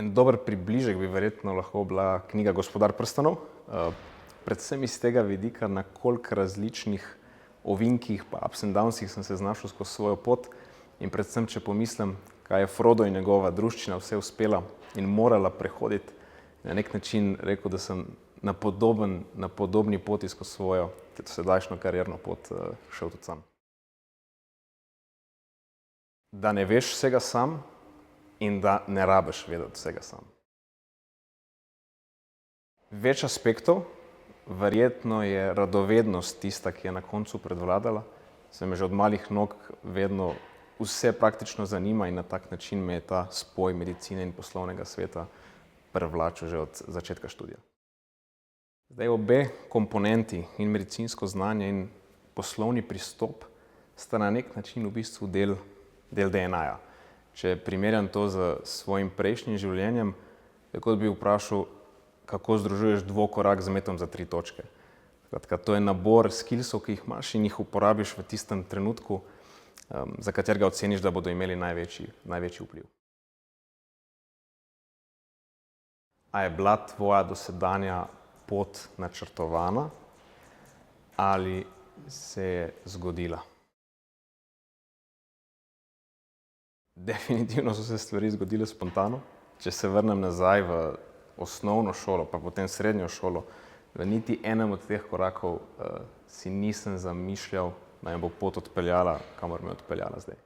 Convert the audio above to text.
En dober približek bi verjetno lahko bila knjiga Gospodar prstanov. Predvsem iz tega vidika, na koliko različnih ovinkih pa ups and downsih sem se znašel skozi svojo pot in predvsem, če pomislim, kaj je Frodo in njegova druščina vse uspela in morala prehoditi, na nek način rekel, da sem na podobni poti skozi svojo sedajšnjo karierno pot šel tudi sam. Da ne veš vsega sam in da ne rabiš vedeti vsega sam. Več aspektov, verjetno je radovednost tista, ki je na koncu predvladala. Se me že od malih nog vedno vse praktično zanima in na tak način me je ta spoj medicine in poslovnega sveta privlačil že od začetka študija. Zdaj obe komponenti, in medicinsko znanje in poslovni pristop, sta na nek način v bistvu del DNA-ja. Če primerjam to z svojim prejšnjim življenjem, tako bi vprašal, kako združuješ dvokorak z metom za 3 točke. Skratka, to je nabor skillsov, ki jih imaš in jih uporabiš v tistem trenutku, za katerega oceniš, da bodo imeli največji vpliv. A je bila tvoja dosedanja pot načrtovana ali se je zgodila? Definitivno so se stvari zgodile spontano. Če se vrnem nazaj v osnovno šolo, pa potem srednjo šolo, v niti enem od teh korakov si nisem zamišljal, da me bo pot odpeljala, kamor me je odpeljala zdaj.